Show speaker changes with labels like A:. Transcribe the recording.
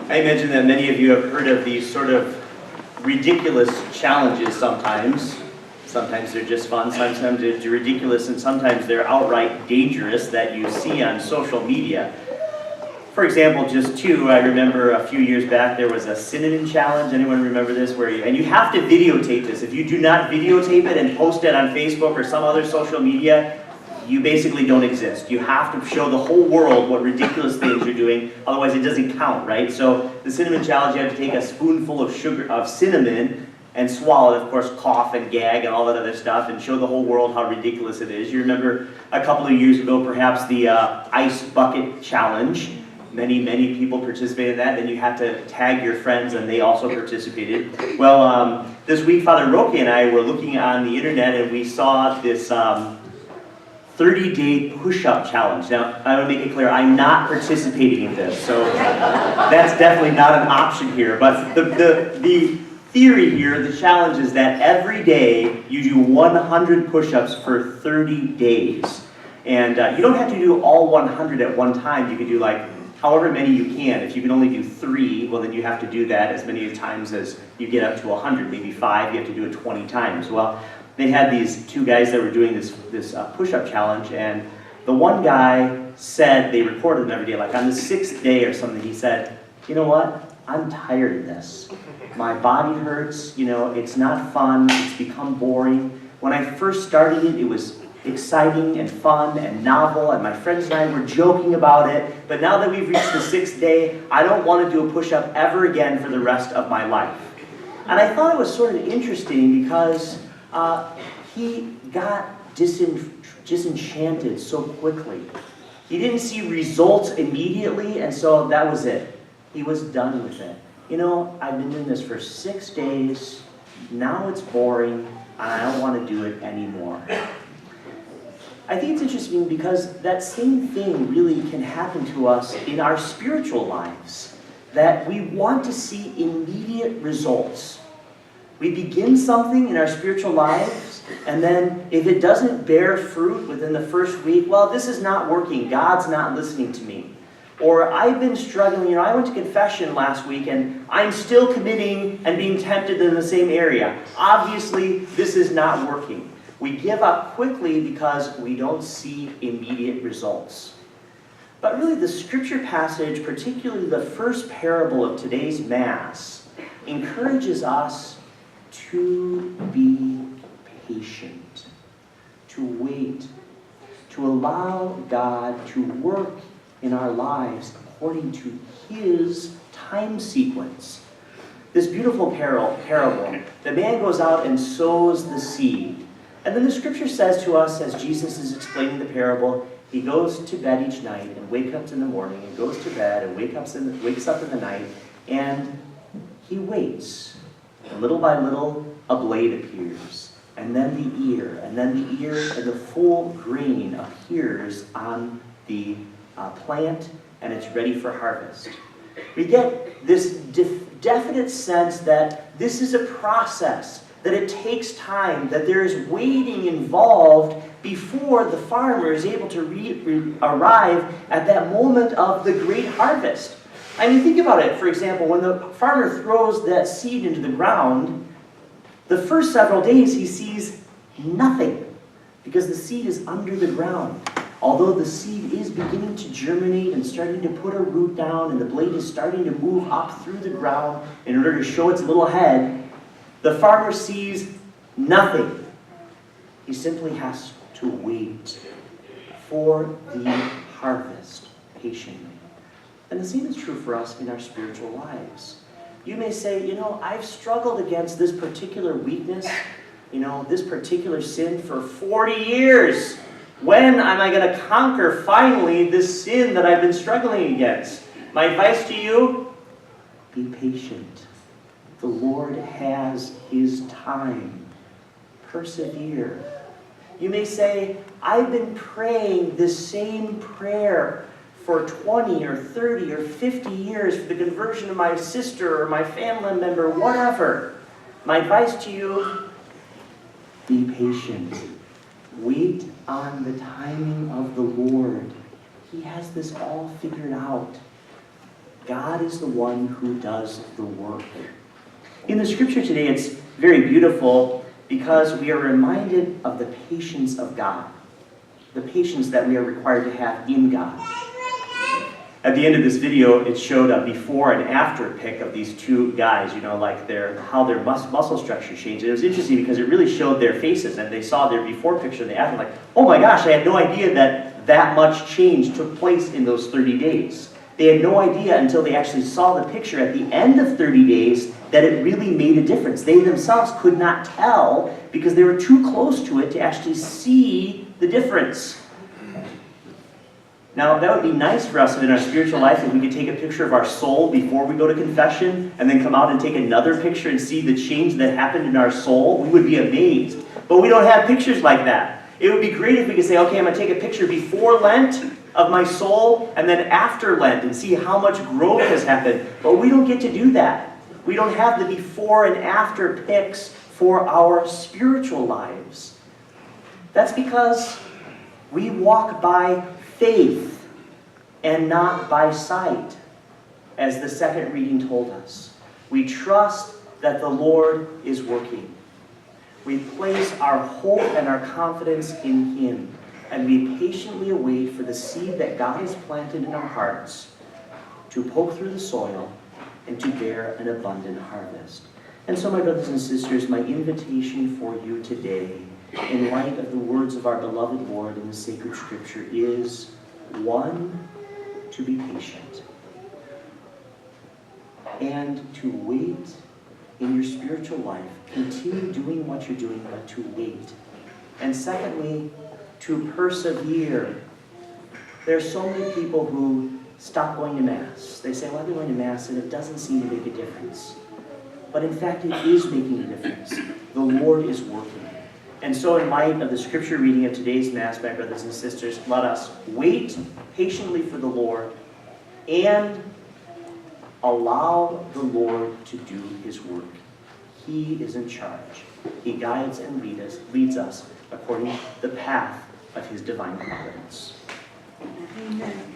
A: I imagine that many of you have heard of these sort of ridiculous challenges sometimes. Sometimes they're just fun, sometimes they're ridiculous, and sometimes they're outright dangerous that you see on social media. For example, just two, I remember a few years back there was a cinnamon challenge. Anyone remember this? And you have to videotape this. If you do not videotape it and post it on Facebook or some other social media, you basically don't exist. You have to show the whole world what ridiculous things you're doing, otherwise it doesn't count, right? So the cinnamon challenge, you have to take a spoonful of cinnamon and swallow it, of course, cough and gag and all that other stuff, and show the whole world how ridiculous it is. You remember a couple of years ago, perhaps the ice bucket challenge. Many people participated in that. Then you had to tag your friends, and they also participated. Well, this week, Father Roque and I were looking on the internet, and we saw this 30-day push-up challenge. Now, I want to make it clear, I'm not participating in this, so that's definitely not an option here. But the theory here, the challenge is that every day you do 100 push-ups for 30 days. And you don't have to do all 100 at one time. You can do like however many you can. If you can only do 3, well then you have to do that as many times as you get up to 100. Maybe 5, you have to do it 20 times. Well, they had these two guys that were doing this push-up challenge, and the one guy said, they recorded them every day, like on the 6th day or something, he said, you know what, I'm tired of this. My body hurts, you know, it's not fun, it's become boring. When I first started it, it was exciting and fun and novel, and my friends and I were joking about it, but now that we've reached the 6th day, I don't want to do a push-up ever again for the rest of my life. And I thought it was sort of interesting because he got disenchanted so quickly. He didn't see results immediately, and so that was it. He was done with it. You know, I've been doing this for 6 days, now it's boring, and I don't want to do it anymore. I think it's interesting because that same thing really can happen to us in our spiritual lives, that we want to see immediate results. We begin something in our spiritual lives, and then if it doesn't bear fruit within the first week, well, this is not working. God's not listening to me. Or I've been struggling, you know, I went to confession last week, and I'm still committing and being tempted in the same area. Obviously, this is not working. We give up quickly because we don't see immediate results. But really, the scripture passage, particularly the first parable of today's Mass, encourages us to be patient, to wait, to allow God to work in our lives according to His time sequence. This beautiful parable, the man goes out and sows the seed. And then the scripture says to us, as Jesus is explaining the parable, he goes to bed each night and wakes up in the morning, and goes to bed and wakes up in the night, and he waits. And little by little, a blade appears, and then the ear, and then the ear, and the full grain appears on the plant, and it's ready for harvest. We get this definite sense that this is a process, that it takes time, that there is waiting involved before the farmer is able to arrive at that moment of the great harvest. I mean, think about it. For example, when the farmer throws that seed into the ground, the first several days he sees nothing because the seed is under the ground. Although the seed is beginning to germinate and starting to put a root down, and the blade is starting to move up through the ground in order to show its little head, the farmer sees nothing. He simply has to wait for the harvest patiently. And the same is true for us in our spiritual lives. You may say, you know, I've struggled against this particular weakness, you know, this particular sin for 40 years. When am I going to conquer finally this sin that I've been struggling against? My advice to you, be patient. The Lord has His time. Persevere. You may say, I've been praying this same prayer for 20 or 30 or 50 years for the conversion of my sister or my family member, whatever. My advice to you, be patient. Wait on the timing of the Lord. He has this all figured out. God is the one who does the work. In the scripture today, it's very beautiful because we are reminded of the patience of God, the patience that we are required to have in God. At the end of this video, it showed a before and after pic of these two guys, like how their muscle structure changed. And it was interesting because it really showed their faces, and they saw their before picture and they after, like, oh my gosh, I had no idea that much change took place in those 30 days. They had no idea until they actually saw the picture at the end of 30 days that it really made a difference. They themselves could not tell because they were too close to it to actually see the difference. Now, that would be nice for us in our spiritual life if we could take a picture of our soul before we go to confession and then come out and take another picture and see the change that happened in our soul. We would be amazed. But we don't have pictures like that. It would be great if we could say, okay, I'm going to take a picture before Lent of my soul and then after Lent and see how much growth has happened. But we don't get to do that. We don't have the before and after pics for our spiritual lives. That's because we walk by faith and not by sight, as the second reading told us. We trust that the Lord is working. We place our hope and our confidence in Him, and we patiently await for the seed that God has planted in our hearts to poke through the soil and to bear an abundant harvest. And so, my brothers and sisters, my invitation for you today, in light of the words of our beloved Lord in the sacred scripture, is, one, to be patient, and to wait in your spiritual life. Continue doing what you're doing, but to wait. And secondly, to persevere. There are so many people who stop going to Mass. They say, well, I've been going to Mass and it doesn't seem to make a difference. But in fact, it is making a difference. The Lord is working. And so in light of the scripture reading of today's Mass, my brothers and sisters, let us wait patiently for the Lord and allow the Lord to do His work. He is in charge. He guides and leads us according to the path of His divine providence.
B: Amen.